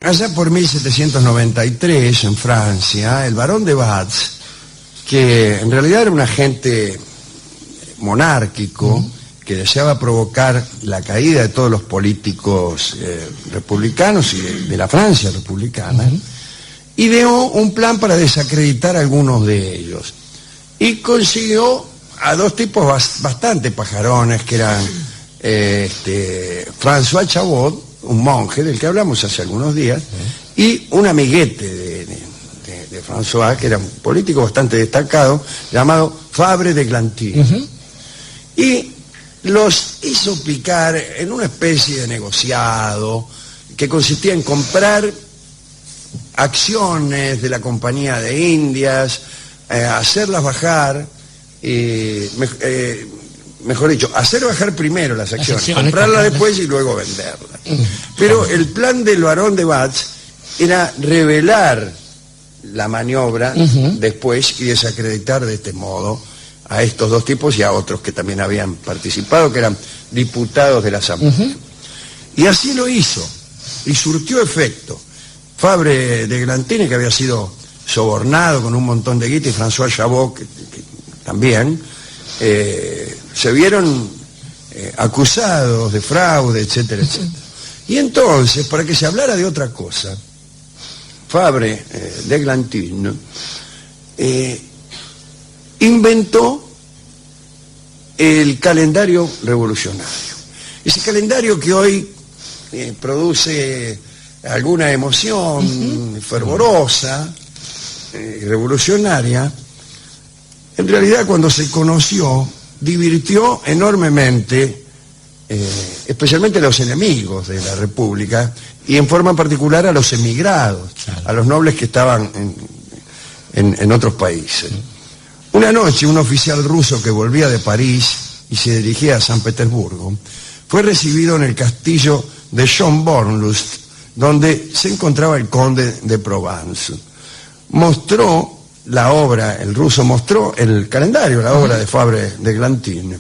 Allá por 1793, en Francia, el barón de Batz, que en realidad era un agente monárquico, que deseaba provocar la caída de todos los políticos republicanos y de la Francia republicana, ideó un plan para desacreditar a algunos de ellos. Y consiguió a dos tipos bastante pajarones, que eran François Chabot, un monje del que hablamos hace algunos días, y un amiguete de François, que era un político bastante destacado, llamado Fabre de Glantine. Y los hizo picar en una especie de negociado que consistía en comprar acciones de la Compañía de Indias, hacerlas bajar, mejor dicho, hacer bajar primero las acciones, comprarlas después y luego venderlas. Pero el plan del barón de Batz era revelar la maniobra después y desacreditar de este modo a estos dos tipos y a otros que también habían participado, que eran diputados de la Asamblea. Y así lo hizo, y surtió efecto. Fabre de Glantine, que había sido sobornado con un montón de guita, y François Chabot, que también, se vieron acusados de fraude, etcétera, etcétera. Y entonces, para que se hablara de otra cosa, Fabre de Glantine inventó el calendario revolucionario. Ese calendario que hoy produce alguna emoción fervorosa, revolucionaria, en realidad cuando se conoció divirtió enormemente, especialmente a los enemigos de la República y en forma particular a los emigrados, a los nobles que estaban en otros países. Una noche, un oficial ruso que volvía de París y se dirigía a San Petersburgo, fue recibido en el castillo de Schönbornlust, donde se encontraba el conde de Provence. Mostró la obra, el ruso mostró el calendario, la obra de Fabre de Glantine,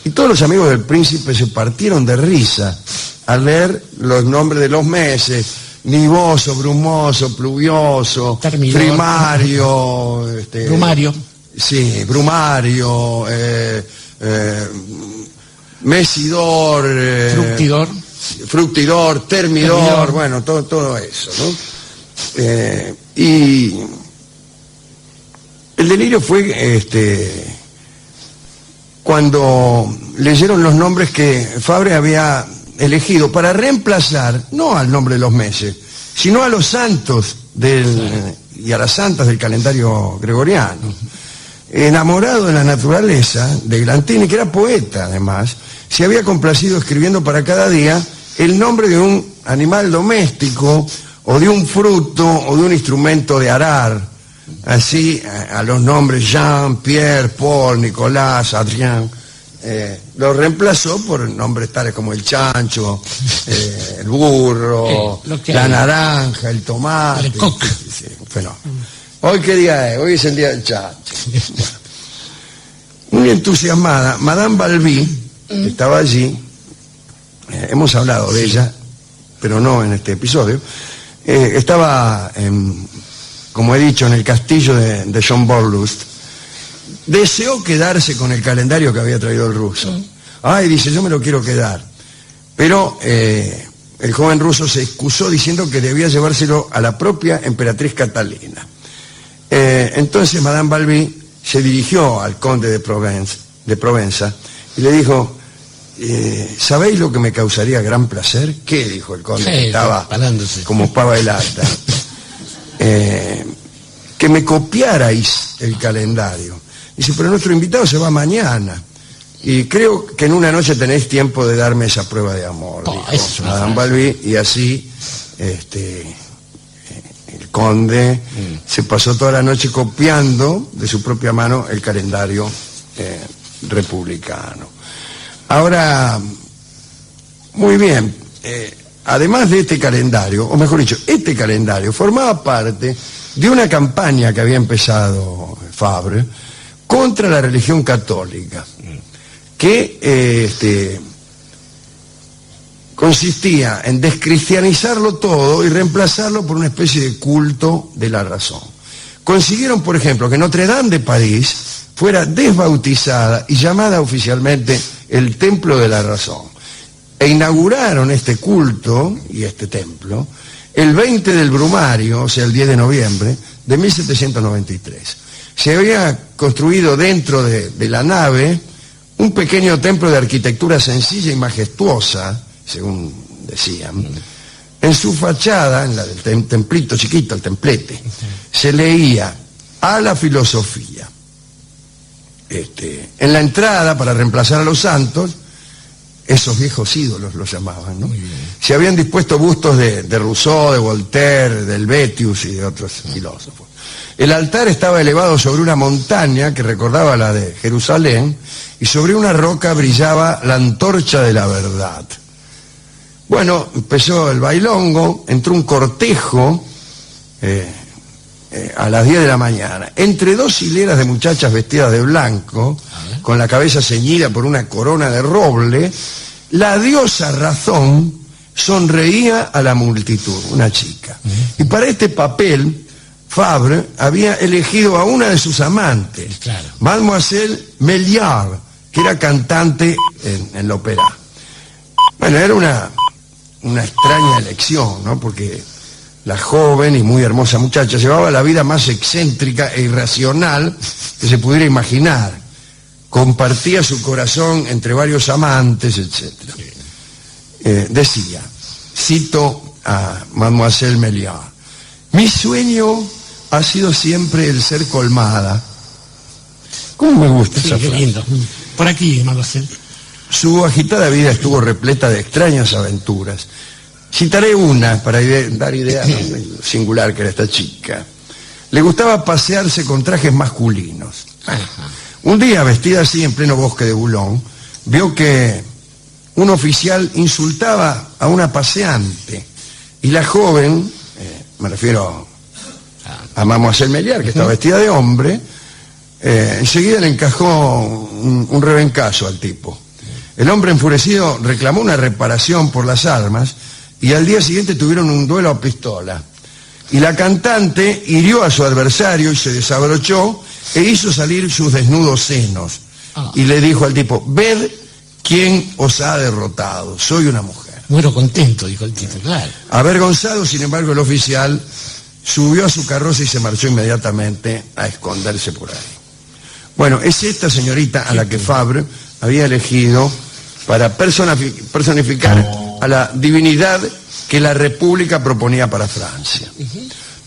y todos los amigos del príncipe se partieron de risa al leer los nombres de los meses: nivoso, brumoso, pluvioso, primario, brumario. Sí, brumario, mesidor, fructidor, termidor, bueno, todo eso, ¿no? Y el delirio fue cuando leyeron los nombres que Fabre había elegido para reemplazar, no al nombre de los meses, sino a los santos y a las santas del calendario gregoriano. Enamorado de la naturaleza, de Glantine, que era poeta además, se había complacido escribiendo para cada día el nombre de un animal doméstico, o de un fruto, o de un instrumento de arar. Así, a los nombres Jean, Pierre, Paul, Nicolás, Adrien, lo reemplazó por nombres tales como el chancho, el burro, la naranja, el tomate. El coq. Sí, bueno. ¿Hoy qué día es? Hoy es el día del chancho. Muy entusiasmada, Madame Balbi, que estaba allí, hemos hablado de ella, pero no en este episodio, estaba, como he dicho, en el castillo de Schönbornlust. Deseó quedarse con el calendario que había traído el ruso. Ay, dice, yo me lo quiero quedar. Pero el joven ruso se excusó diciendo que debía llevárselo a la propia emperatriz Catalina. Entonces Madame Balbi se dirigió al conde de Provenza y le dijo: ¿sabéis lo que me causaría gran placer? ¿Qué? Dijo el conde, que estaba como pava de lata. Que me copiarais el calendario. Dice, pero nuestro invitado se va mañana y creo que en una noche tenéis tiempo de darme esa prueba de amor, dijo Madame Balbi, y así el conde se pasó toda la noche copiando de su propia mano el calendario republicano. Ahora, muy bien, además de este calendario, o mejor dicho, este calendario formaba parte de una campaña que había empezado Fabre contra la religión católica, que consistía en descristianizarlo todo y reemplazarlo por una especie de culto de la razón. Consiguieron, por ejemplo, que Notre Dame de París fuera desbautizada y llamada oficialmente el Templo de la Razón. E inauguraron este culto y este templo el 20 del Brumario, o sea, el 10 de noviembre de 1793. Se había construido dentro de la nave un pequeño templo de arquitectura sencilla y majestuosa, según decían. En su fachada, en la del templito chiquito, el templete, se leía a la filosofía. En la entrada, para reemplazar a los santos, esos viejos ídolos los llamaban, ¿no? Se habían dispuesto bustos de Rousseau, de Voltaire, de Helvétius y de otros filósofos. El altar estaba elevado sobre una montaña que recordaba la de Jerusalén, y sobre una roca brillaba la antorcha de la verdad. Bueno, empezó el bailongo, entró un cortejo a las 10 de la mañana, entre dos hileras de muchachas vestidas de blanco, con la cabeza ceñida por una corona de roble. La diosa Razón sonreía a la multitud, una chica. Y para este papel, Fabre había elegido a una de sus amantes, Mademoiselle Méliard, que era cantante en la ópera. Bueno, era una extraña elección, ¿no? Porque la joven y muy hermosa muchacha llevaba la vida más excéntrica e irracional que se pudiera imaginar. Compartía su corazón entre varios amantes, etc. Decía, cito a Mademoiselle Méliard: mi sueño ha sido siempre el ser colmada. ¿Cómo me gusta esa frase? Lindo. Por aquí, Mademoiselle. Su agitada vida estuvo repleta de extrañas aventuras. Citaré una para dar idea de lo singular que era esta chica. Le gustaba pasearse con trajes masculinos. Un día, vestida así en pleno bosque de Boulogne, vio que un oficial insultaba a una paseante, y la joven, me refiero a Mademoiselle Méliard, que estaba vestida de hombre, enseguida le encajó un rebencazo al tipo. El hombre enfurecido reclamó una reparación por las armas, y al día siguiente tuvieron un duelo a pistola. Y la cantante hirió a su adversario y se desabrochó e hizo salir sus desnudos senos. Y le dijo al tipo: ved quién os ha derrotado, soy una mujer. Muero contento, dijo el tipo, claro. Avergonzado, sin embargo, el oficial subió a su carroza y se marchó inmediatamente a esconderse por ahí. Bueno, es esta señorita a la que Fabre había elegido para personificar a la divinidad que la República proponía para Francia.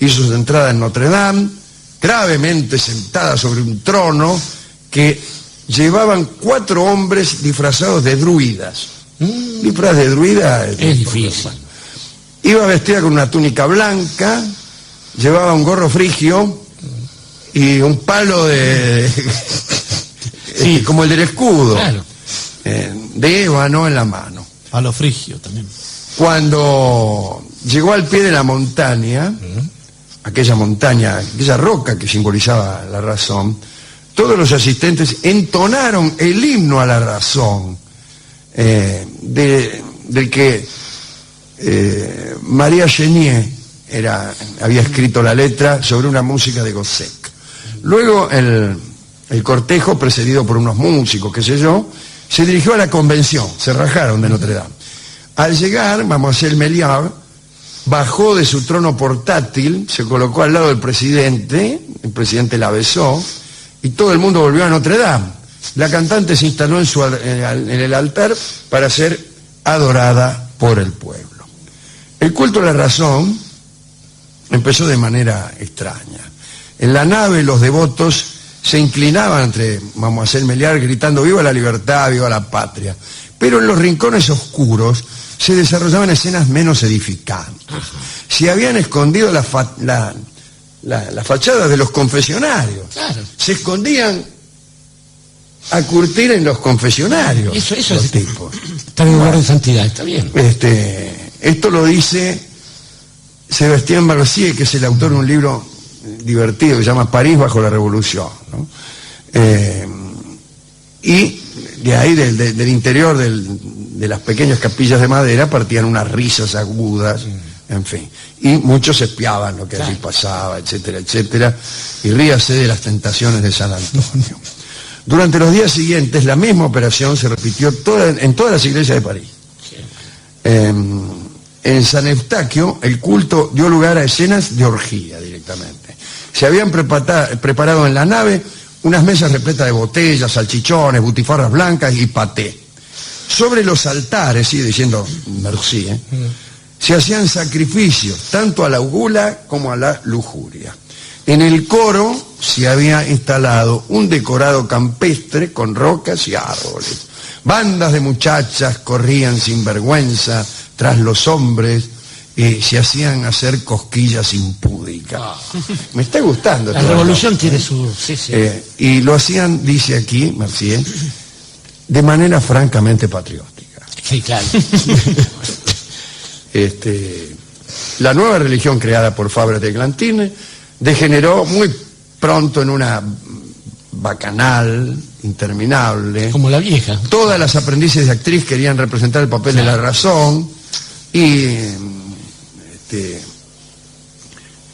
Hizo su entrada en Notre Dame, gravemente sentada sobre un trono que llevaban 4 hombres disfrazados de druidas. Disfraz de druida es difícil. Iba vestida con una túnica blanca, llevaba un gorro frigio y un palo sí, como el del escudo, claro, de ébano en la mano. Palo frigio también. Cuando llegó al pie de la montaña, aquella montaña, aquella roca que simbolizaba la razón, todos los asistentes entonaron el himno a la razón, del que María Chenier había escrito la letra sobre una música de Gossec. Luego el cortejo, precedido por unos músicos, qué sé yo, se dirigió a la convención, se rajaron de Notre Dame. Al llegar, Mademoiselle Méliard bajó de su trono portátil, se colocó al lado del presidente, el presidente la besó, y todo el mundo volvió a Notre Dame. La cantante se instaló en el altar para ser adorada por el pueblo. El culto a la razón empezó de manera extraña. En la nave los devotos se inclinaban entre Mademoiselle Méliard gritando «¡Viva la libertad, viva la patria!». Pero en los rincones oscuros se desarrollaban escenas menos edificantes. Se habían escondido las fachadas de los confesionarios. Claro. Se escondían a curtir en los confesionarios. Eso los es tipos. Está en lugar de santidad, está bien. Esto lo dice Sébastien Mercier, que es el autor de un libro divertido que se llama París bajo la Revolución, ¿no? Y de ahí, del interior de las pequeñas capillas de madera partían unas risas agudas, en fin. Y muchos espiaban lo que allí pasaba, etcétera, etcétera. Y ríase de las tentaciones de San Antonio. Durante los días siguientes, la misma operación se repitió en todas las iglesias de París. En San Eustaquio, el culto dio lugar a escenas de orgía directamente. Se habían preparado en la nave unas mesas repletas de botellas, salchichones, butifarras blancas y paté. Sobre los altares, sigue diciendo merci, se hacían sacrificios, tanto a la gula como a la lujuria. En el coro se había instalado un decorado campestre con rocas y árboles. Bandas de muchachas corrían sin vergüenza tras los hombres y se hacían hacer cosquillas impúdicas. Me está gustando. La revolución tiene su... Sí. Y lo hacían, dice aquí, Mercier, de manera francamente patriótica. Sí, claro. La nueva religión creada por Fabre de Glantine degeneró muy pronto en una bacanal interminable. Como la vieja. Todas las aprendices de actriz querían representar el papel de la razón y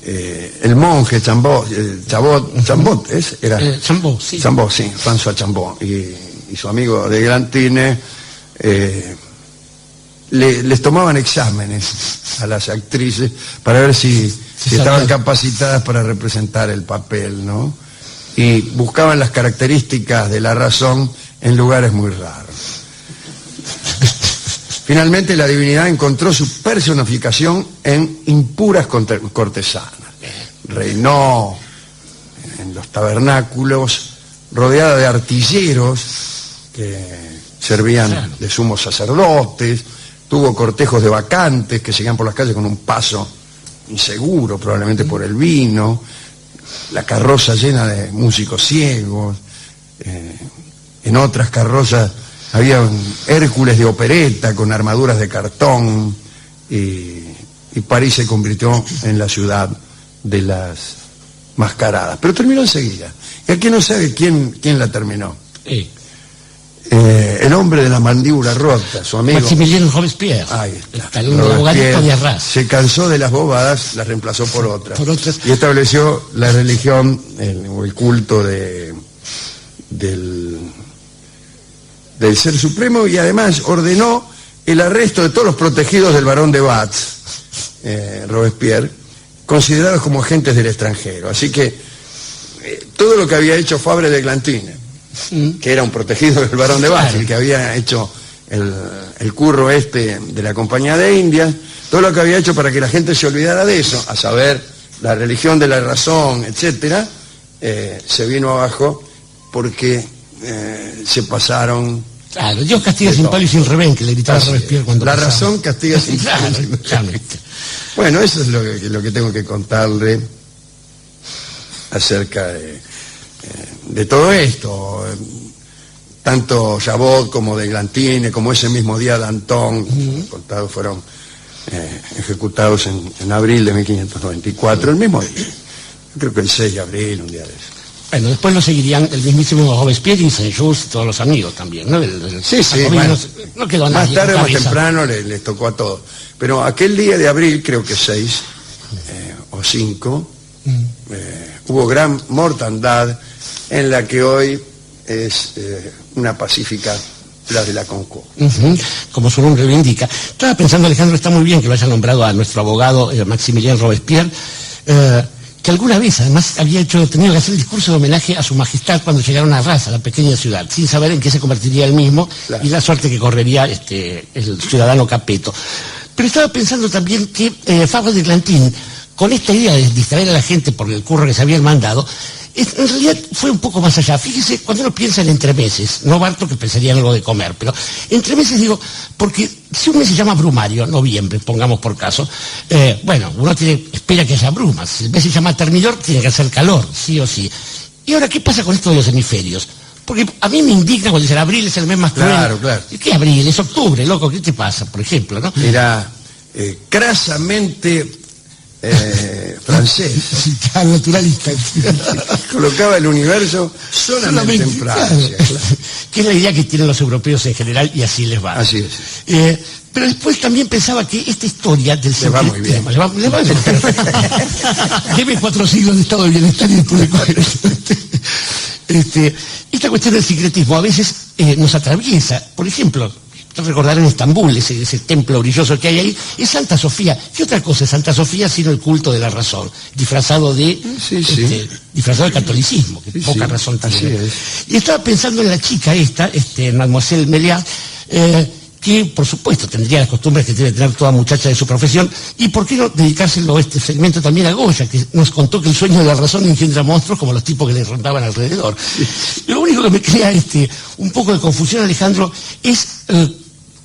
el monje Chambot, Chambot, sí. Chambot, sí, François Chambot y su amigo de Glantine les tomaban exámenes a las actrices para ver si estaban capacitadas para representar el papel, ¿no? Y buscaban las características de la razón en lugares muy raros. Finalmente la divinidad encontró su personificación en impuras cortesanas. Reinó en los tabernáculos rodeada de artilleros que servían de sumos sacerdotes, tuvo cortejos de bacantes que seguían por las calles con un paso inseguro, probablemente por el vino, la carroza llena de músicos ciegos, en otras carrozas había un Hércules de opereta con armaduras de cartón y París se convirtió en la ciudad de las mascaradas. Pero terminó enseguida. Y aquí no sabe quién la terminó. El hombre de la mandíbula rota, su amigo Maximilien Robespierre. Ahí está. Un abogadito de Arras. Se cansó de las bobadas, las reemplazó por otras. Y estableció la religión, o el culto del Ser Supremo, y además ordenó el arresto de todos los protegidos del barón de Batz, Robespierre, considerados como agentes del extranjero. Así que todo lo que había hecho Fabre de Glantine, que era un protegido del barón de Batz, el que había hecho el curro de la Compañía de Indias, todo lo que había hecho para que la gente se olvidara de eso, a saber, la religión de la razón, etcétera, se vino abajo porque se pasaron. Claro, Dios castiga sin palo y sin revén, que le gritaba a Robespierre cuando la pasaba. razón castiga sin palo y sin revén. Bueno, eso es lo que tengo que contarle acerca de todo esto. Tanto Chabot como de Glantine, como ese mismo día Danton, contados fueron ejecutados en abril de 1594, el mismo día. Yo creo que el 6 de abril, un día de eso. Bueno, después lo seguirían el mismísimo Robespierre y Saint-Just y todos los amigos también, ¿no? Sí, bueno, no quedó más nadie tarde o más temprano les tocó a todos. Pero aquel día de abril, creo que 6 o 5, hubo gran mortandad en la que hoy es una pacífica Place de la Concorde. Como su nombre lo indica. Estaba pensando, Alejandro, está muy bien que lo haya nombrado a nuestro abogado Maximilien Robespierre, que alguna vez además había tenido que hacer el discurso de homenaje a su majestad cuando llegaron a Arras, a la pequeña ciudad, sin saber en qué se convertiría él mismo, claro, y la suerte que correría el ciudadano Capeto. Pero estaba pensando también que Fabre de Glantine, con esta idea de distraer a la gente por el curro que se habían mandado, en realidad fue un poco más allá. Fíjese, cuando uno piensa en entremeses, no Barto, que pensaría en algo de comer, pero entremeses digo, porque si un mes se llama brumario, noviembre, pongamos por caso, bueno, uno espera que haya brumas. Si el mes se llama termidor, tiene que hacer calor, sí o sí. Y ahora, ¿qué pasa con esto de los hemisferios? Porque a mí me indigna cuando dicen abril es el mes más cruel. Claro. ¿Qué abril? Es octubre, loco, ¿qué te pasa, por ejemplo, no? Mira, crasamente francés. Sí, claro, naturalista. Colocaba el universo solamente en Francia. Claro. Que es la idea que tienen los europeos en general y así les va. Así es. Pero después también pensaba que esta historia del Le va muy bien. le va muy bien. Debe 4 siglos de estado de bienestar y después esta cuestión del secretismo a veces nos atraviesa. Por ejemplo, recordar en Estambul, ese templo brilloso que hay ahí, es Santa Sofía. ¿Qué otra cosa es Santa Sofía sino el culto de la razón? Disfrazado de disfrazado de catolicismo, que poca razón tiene. Y estaba pensando en la chica esta, Mademoiselle Méliès, que por supuesto tendría las costumbres que debe tener toda muchacha de su profesión, y por qué no dedicárselo este segmento también a Goya, que nos contó que el sueño de la razón engendra monstruos como los tipos que le rondaban alrededor. Lo único que me crea un poco de confusión, Alejandro, es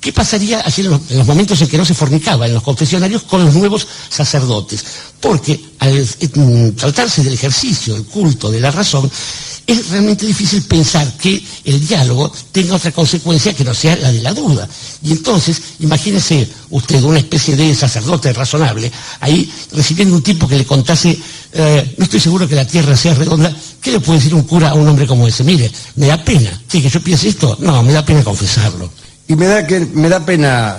qué pasaría así en los momentos en que no se fornicaba en los confesionarios con los nuevos sacerdotes, porque al tratarse del ejercicio, del culto de la razón, es realmente difícil pensar que el diálogo tenga otra consecuencia que no sea la de la duda. Y entonces, imagínese usted una especie de sacerdote razonable, ahí recibiendo un tipo que le contase, no estoy seguro que la tierra sea redonda. ¿Qué le puede decir un cura a un hombre como ese? Mire, me da pena. ¿Sí, que yo piense esto? No, me da pena confesarlo. Y me da pena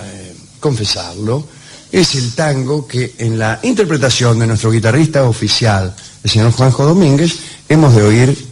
confesarlo, es el tango que en la interpretación de nuestro guitarrista oficial, el señor Juanjo Domínguez, hemos de oír